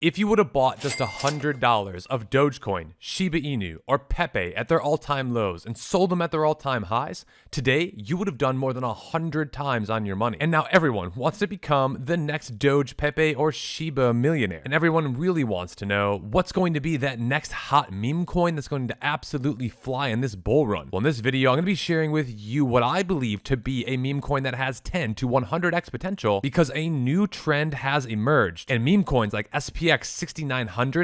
If you would have bought just $100 of Dogecoin, Shiba Inu, or Pepe at their all-time lows and sold them at their all-time highs, today you would have done more than 100 times on your money. And now everyone wants to become the next Doge, Pepe, or Shiba millionaire. And everyone really wants to know what's going to be that next hot meme coin that's going to absolutely fly in this bull run. Well, in this video, I'm going to be sharing with you what I believe to be a meme coin that has 10 to 100x potential because a new trend has emerged. And meme coins like SPX6900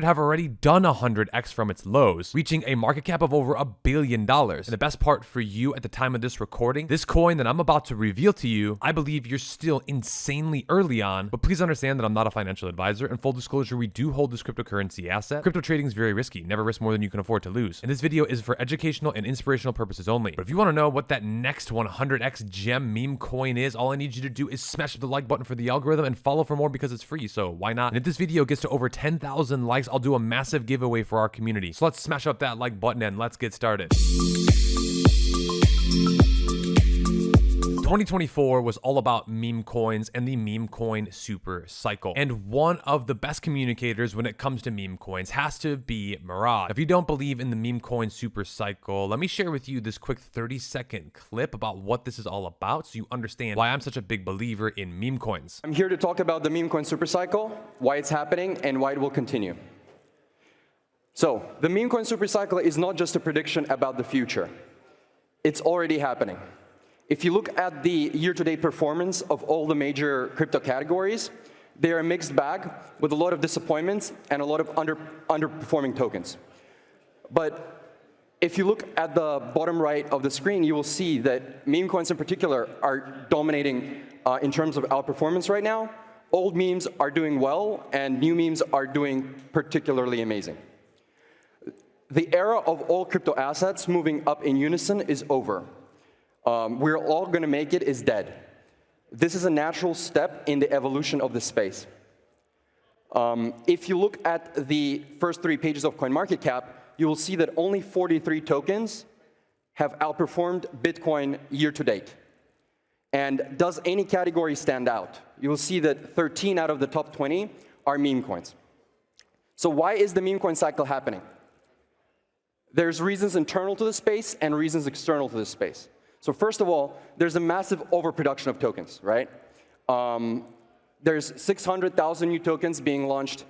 have already done 100x from its lows, reaching a market cap of over $1 billion. And the best part for you at the time of this recording, this coin that I'm about to reveal to you, I believe you're still insanely early on, but please understand that I'm not a financial advisor, and full disclosure, we do hold this cryptocurrency asset. Crypto trading is very risky. Never risk more than you can afford to lose. And this video is for educational and inspirational purposes only. But if you want to know what that next 100x gem meme coin is, all I need you to do is smash the like button for the algorithm and follow for more because it's free, so why not? And if this video gets to over 10,000 likes, I'll do a massive giveaway for our community. So let's smash up that like button and let's get started. 2024 was all about meme coins and the meme coin super cycle. And one of the best communicators when it comes to meme coins has to be Murad. If you don't believe in the meme coin super cycle, let me share with you this quick 30-second clip about what this is all about so you understand why I'm such a big believer in meme coins. I'm here to talk about the meme coin super cycle, why it's happening, and why it will continue. So, the meme coin super cycle is not just a prediction about the future. It's already happening. If you look at the year-to-date performance of all the major crypto categories, they're a mixed bag with a lot of disappointments and a lot of underperforming tokens. But if you look at the bottom right of the screen, you will see that meme coins in particular are dominating in terms of outperformance right now. Old memes are doing well, and new memes are doing particularly amazing. The era of all crypto assets moving up in unison is over. We're all going to make it is dead. This is a natural step in the evolution of the space. If you look at the first 3 pages of CoinMarketCap, you will see that only 43 tokens have outperformed Bitcoin year to date. And does any category stand out? You will see that 13 out of the top 20 are meme coins. So why is the meme coin cycle happening? There's reasons internal to the space and reasons external to the space. So first of all, there's a massive overproduction of tokens, right? There's 600,000 new tokens being launched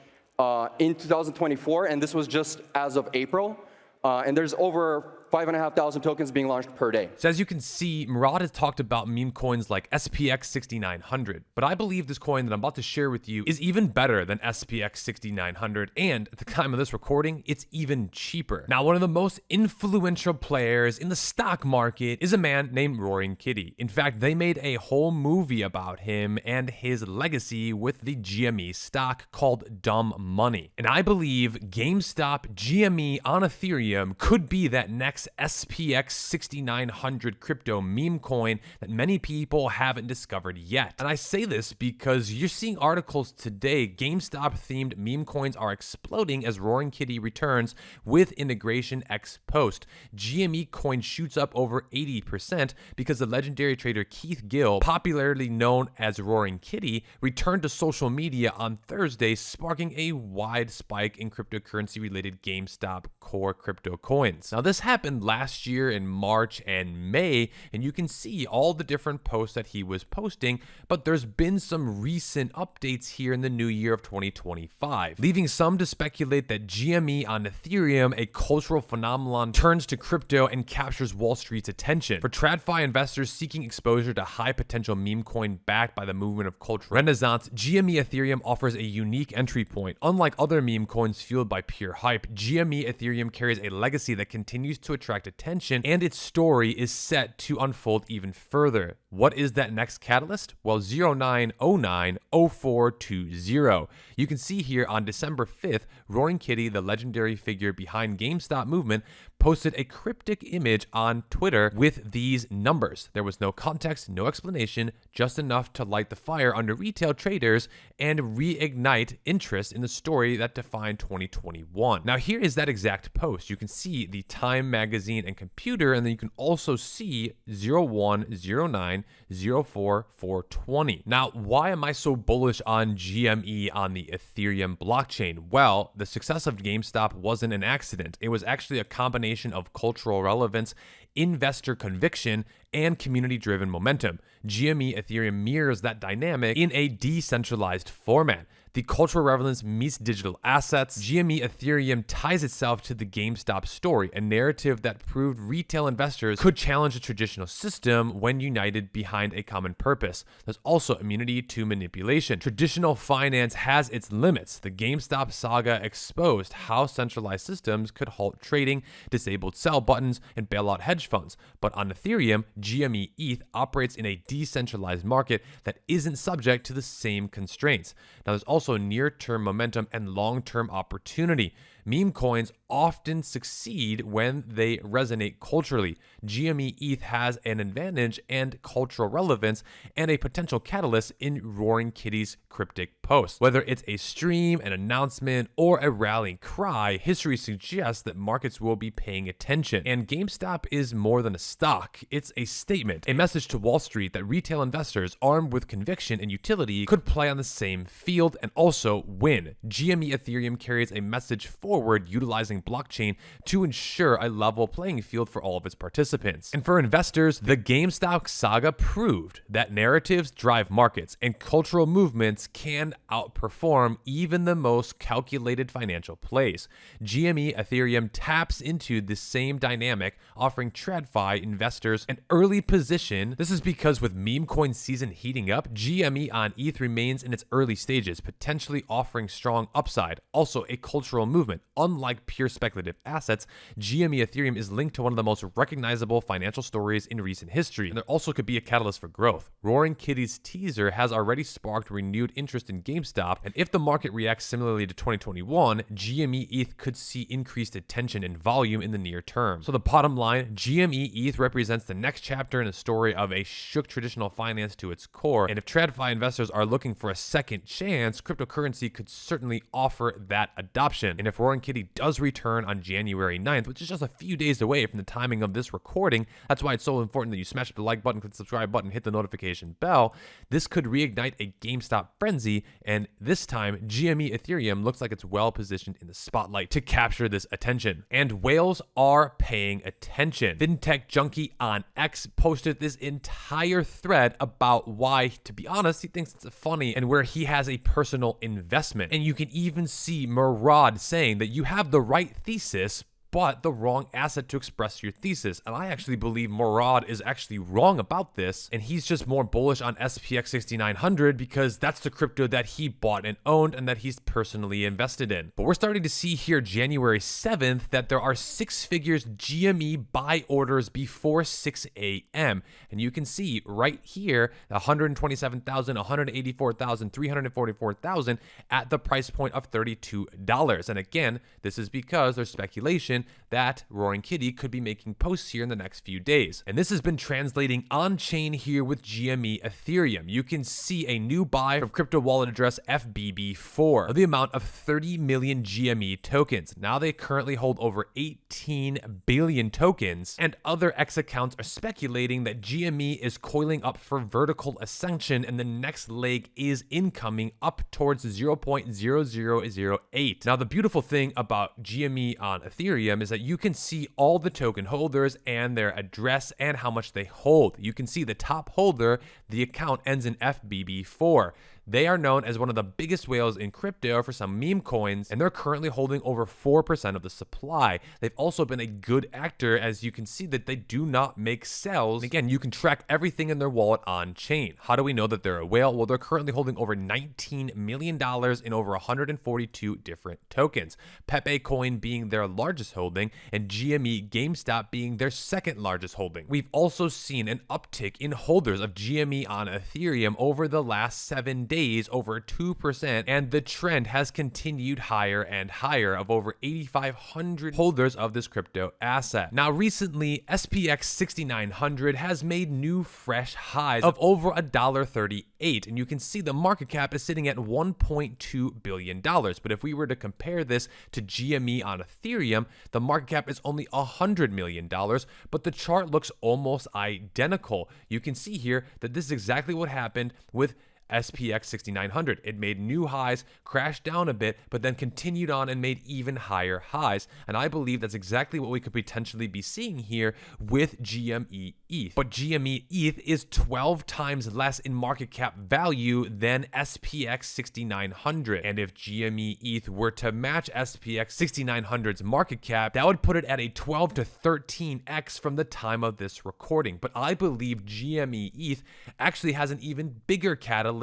in 2024, and this was just as of April. And there's over 5,500 tokens being launched per day. So as you can see, Murad has talked about meme coins like SPX6900, but I believe this coin that I'm about to share with you is even better than SPX6900, and at the time of this recording, it's even cheaper. Now, one of the most influential players in the stock market is a man named Roaring Kitty. In fact, they made a whole movie about him and his legacy with the GME stock called Dumb Money. And I believe GameStop GME on Ethereum could be that next SPX6900 crypto meme coin that many people haven't discovered yet. And I say this because you're seeing articles today, GameStop themed meme coins are exploding as Roaring Kitty returns with integration ex post. GME coin shoots up over 80% because the legendary trader Keith Gill, popularly known as Roaring Kitty, returned to social media on Thursday, sparking a wide spike in cryptocurrency related GameStop core crypto coins. Now, this happened last year in March and May, and you can see all the different posts that he was posting, but there's been some recent updates here in the new year of 2025, leaving some to speculate that GME on Ethereum, a cultural phenomenon, turns to crypto and captures Wall Street's attention. For TradFi investors seeking exposure to high potential meme coin backed by the movement of cultural renaissance, GME Ethereum offers a unique entry point. Unlike other meme coins fueled by pure hype, GME Ethereum carries a legacy that continues to attract attention, and its story is set to unfold even further. What is that next catalyst? Well, 09090420. You can see here on December 5th, Roaring Kitty, the legendary figure behind GameStop movement, posted a cryptic image on Twitter with these numbers. There was no context, no explanation, just enough to light the fire under retail traders and reignite interest in the story that defined 2021. Now here is that exact post. You can see the Time magazine and computer, and then you can also see 010904 Now, why am I so bullish on GME on the Ethereum blockchain? Well, the success of GameStop wasn't an accident. It was actually a combination of cultural relevance, investor conviction, and community-driven momentum. GME Ethereum mirrors that dynamic in a decentralized format. The cultural relevance meets digital assets. GME Ethereum ties itself to the GameStop story, a narrative that proved retail investors could challenge the traditional system when united behind a common purpose. There's also immunity to manipulation. Traditional finance has its limits. The GameStop saga exposed how centralized systems could halt trading, disabled sell buttons, and bail out hedge funds. But on Ethereum, GME ETH operates in a decentralized market that isn't subject to the same constraints. Now, there's also near-term momentum and long-term opportunity. Meme coins often succeed when they resonate culturally. GME ETH has an advantage and cultural relevance and a potential catalyst in Roaring Kitty's cryptic post. Whether it's a stream, an announcement, or a rallying cry, history suggests that markets will be paying attention. And GameStop is more than a stock. It's a statement, a message to Wall Street that retail investors armed with conviction and utility could play on the same field and also win. GME Ethereum carries a message forward utilizing blockchain to ensure a level playing field for all of its participants. And for investors, the GameStop saga proved that narratives drive markets and cultural movements can outperform even the most calculated financial plays. GME Ethereum taps into the same dynamic, offering TradFi investors an early position. This is because with meme coin season heating up, GME on ETH remains in its early stages, potentially offering strong upside. Also, a cultural movement. Unlike pure speculative assets, GME Ethereum is linked to one of the most recognizable financial stories in recent history, and there also could be a catalyst for growth. Roaring Kitty's teaser has already sparked renewed interest in GameStop, and if the market reacts similarly to 2021, GME ETH could see increased attention and volume in the near term. So the bottom line, GME ETH represents the next chapter in the story of a shook traditional finance to its core, and if TradFi investors are looking for a second chance, cryptocurrency could certainly offer that adoption. And if Roaring Kitty does return on January 9th, which is just a few days away from the timing of this recording, that's why it's so important that you smash the like button, click the subscribe button, hit the notification bell. This could reignite a GameStop frenzy, and this time GME Ethereum looks like it's well positioned in the spotlight to capture this attention. And whales are paying attention. FinTech Junkie on X posted this entire thread about why, to be honest, he thinks it's funny and where he has a personal investment. And you can even see Murad saying that you have the right thesis, but the wrong asset to express your thesis. And I actually believe Murad is actually wrong about this, and he's just more bullish on SPX6900 because that's the crypto that he bought and owned and that he's personally invested in. But we're starting to see here January 7th that there are six figures GME buy orders before 6 a.m. And you can see right here, 127,000, 184,000, 344,000 at the price point of $32. And again, this is because there's speculation that Roaring Kitty could be making posts here in the next few days. And this has been translating on chain here with GME Ethereum. You can see a new buy from crypto wallet address FBB4 of the amount of 30 million GME tokens. Now they currently hold over 18 billion tokens, and other X accounts are speculating that GME is coiling up for vertical ascension and the next leg is incoming up towards 0.0008. Now the beautiful thing about GME on Ethereum is that you can see all the token holders and their address and how much they hold. You can see the top holder, the account ends in FBB4. They are known as one of the biggest whales in crypto for some meme coins, and they're currently holding over 4% of the supply. They've also been a good actor, as you can see that they do not make sells. And again, you can track everything in their wallet on chain. How do we know that they're a whale? Well, they're currently holding over $19 million in over 142 different tokens. Pepe coin being their largest holding, and GME GameStop being their second largest holding. We've also seen an uptick in holders of GME on Ethereum over the last 7 days. days over 2%, and the trend has continued higher and higher of over 8,500 holders of this crypto asset. Now recently, SPX6900 has made new fresh highs of over $1.38, and you can see the market cap is sitting at $1.2 billion. But if we were to compare this to GME on Ethereum, the market cap is only $100 million, but the chart looks almost identical. You can see here that this is exactly what happened with SPX6900. It made new highs, crashed down a bit, but then continued on and made even higher highs. And I believe that's exactly what we could potentially be seeing here with GME ETH. But GME ETH is 12 times less in market cap value than SPX6900. And if GME ETH were to match SPX6900's market cap, that would put it at a 12 to 13x from the time of this recording. But I believe GME ETH actually has an even bigger catalyst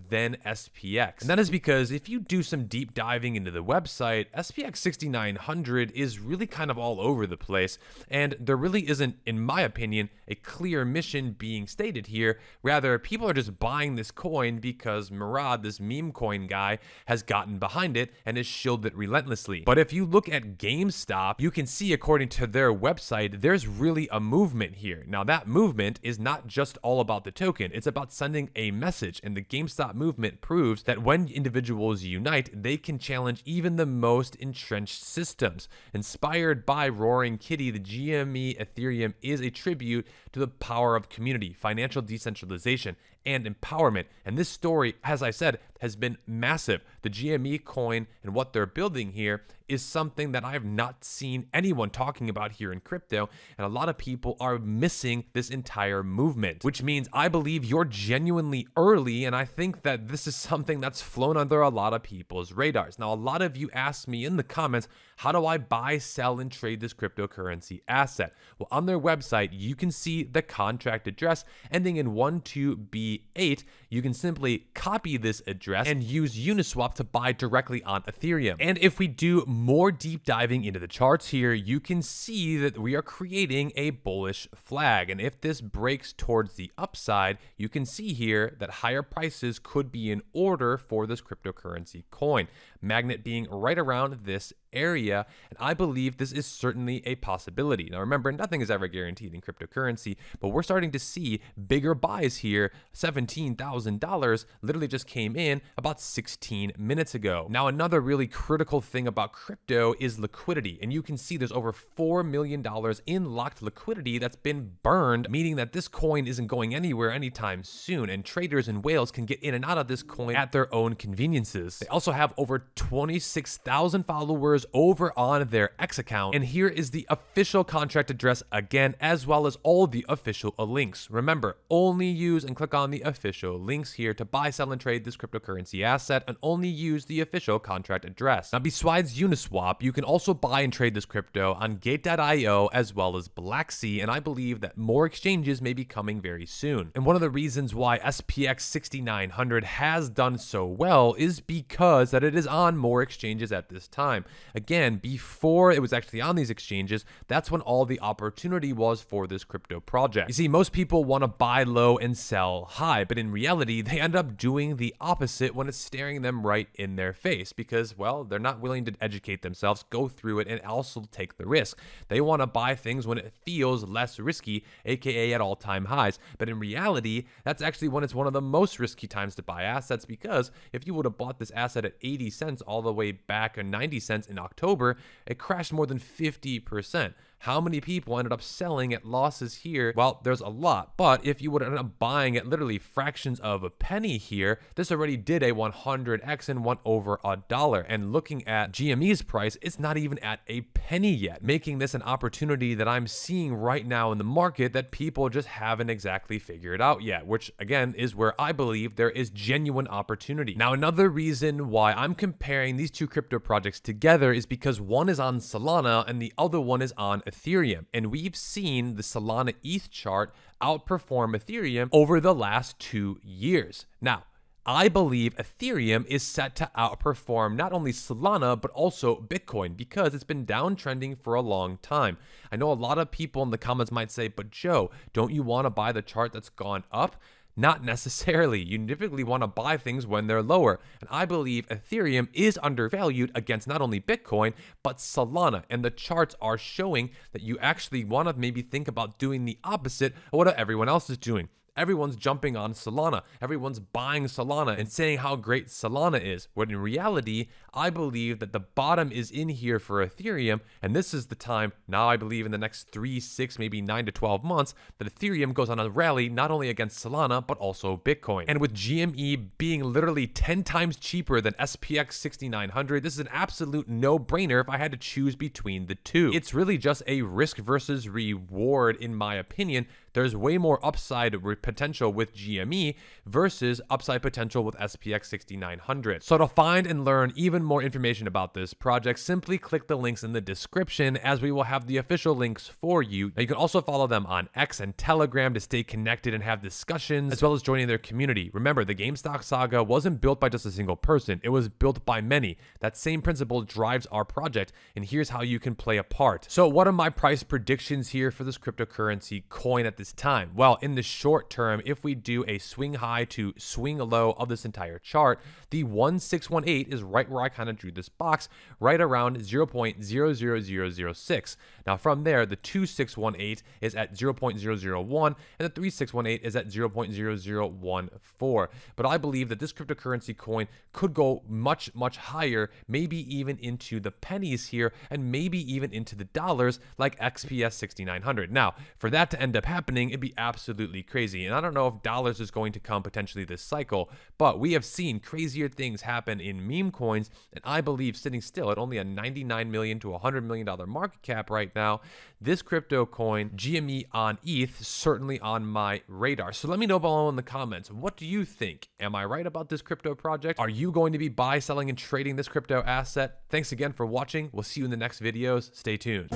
than SPX. And that is because if you do some deep diving into the website, SPX6900 is really kind of all over the place, and there really isn't, in my opinion, a clear mission being stated here. Rather, people are just buying this coin because Murad, this Memecoin guy, has gotten behind it and has shilled it relentlessly. But if you look at GameStop, you can see, according to their website, there's really a movement here. Now, that movement is not just all about the token, it's about sending a message, and the GameStop movement proves that when individuals unite, they can challenge even the most entrenched systems. Inspired by Roaring Kitty, the GME Ethereum is a tribute to the power of community, financial decentralization, and empowerment. And this story, as I said, has been massive. The GME coin and what they're building here is something that I have not seen anyone talking about here in crypto, and a lot of people are missing this entire movement, which means I believe you're genuinely early, and I think that this is something that's flown under a lot of people's radars. Now, a lot of you asked me in the comments, how do I buy, sell, and trade this cryptocurrency asset? Well, on their website, you can see the contract address ending in 12B8. You can simply copy this address and use Uniswap to buy directly on Ethereum. And if we do more deep diving into the charts here, you can see that we are creating a bullish flag. And if this breaks towards the upside, you can see here that higher prices could be in order for this cryptocurrency coin. Magnet being right around this area, and I believe this is certainly a possibility. Now remember, nothing is ever guaranteed in cryptocurrency, but we're starting to see bigger buys here. $17,000 literally just came in about 16 minutes ago. Now another really critical thing about crypto is liquidity, and you can see there's over $4 million in locked liquidity that's been burned, meaning that this coin isn't going anywhere anytime soon, and traders and whales can get in and out of this coin at their own conveniences. They also have over 26,000 followers over on their X account, and here is the official contract address again, as well as all the official links. Remember, only use and click on the official links here to buy, sell, and trade this cryptocurrency asset, and only use the official contract address. Now, besides Uniswap, you can also buy and trade this crypto on Gate.io as well as Blacksea, and I believe that more exchanges may be coming very soon. And one of the reasons why SPX6900 has done so well is because that it is on more exchanges at this time. Again, before it was actually on these exchanges, that's when all the opportunity was for this crypto project. You see, most people want to buy low and sell high, but in reality, they end up doing the opposite when it's staring them right in their face because, well, they're not willing to educate themselves, go through it, and also take the risk. They want to buy things when it feels less risky, aka at all-time highs. But in reality, that's actually when it's one of the most risky times to buy assets, because if you would have bought this asset at 80 cents all the way back, or 90 cents in October, it crashed more than 50%. How many people ended up selling at losses here? Well, there's a lot, but if you would end up buying at literally fractions of a penny here, this already did a 100x and went over $1. And looking at GME's price, it's not even at a penny yet, making this an opportunity that I'm seeing right now in the market that people just haven't exactly figured out yet, which again is where I believe there is genuine opportunity. Now, another reason why I'm comparing these two crypto projects together is because one is on Solana and the other one is on Ethereum, and we've seen the Solana ETH chart outperform Ethereum over the last 2 years. Now, I believe Ethereum is set to outperform not only Solana, but also Bitcoin, because it's been downtrending for a long time. I know a lot of people in the comments might say, but Joe, don't you want to buy the chart that's gone up? Not necessarily. You typically want to buy things when they're lower. And I believe Ethereum is undervalued against not only Bitcoin, but Solana. And the charts are showing that you actually want to maybe think about doing the opposite of what everyone else is doing. Everyone's jumping on Solana. Everyone's buying Solana and saying how great Solana is. When in reality, I believe that the bottom is in here for Ethereum. And this is the time, now I believe in the next 3, 6, maybe 9 to 12 months, that Ethereum goes on a rally not only against Solana, but also Bitcoin. And with GME being literally 10 times cheaper than SPX6900, this is an absolute no-brainer if I had to choose between the two. It's really just a risk versus reward, in my opinion. There's way more upside potential with GME versus upside potential with SPX6900. So to find and learn even more information about this project, simply click the links in the description, as we will have the official links for you. Now you can also follow them on X and Telegram to stay connected and have discussions, as well as joining their community. Remember, the GameStop saga wasn't built by just a single person. It was built by many. That same principle drives our project, and here's how you can play a part. So what are my price predictions here for this cryptocurrency coin at this time? Well, in the short term, if we do a swing high to swing low of this entire chart, the 1618 is right where I kind of drew this box, right around 0.00006. Now from there, the 2618 is at 0.001 and the 3618 is at 0.0014. But I believe that this cryptocurrency coin could go much higher, maybe even into the pennies here, and maybe even into the dollars like XPS6900. Now, for that to end up happening, it'd be absolutely crazy. And I don't know if dollars is going to come potentially this cycle, but we have seen crazier things happen in meme coins, and I believe sitting still at only a $99 million to $100 million market cap right now, this crypto coin, GME on ETH, certainly on my radar. So let me know below in the comments, what do you think? Am I right about this crypto project? Are you going to be buy, selling, and trading this crypto asset? Thanks again for watching. We'll see you in the next videos. Stay tuned.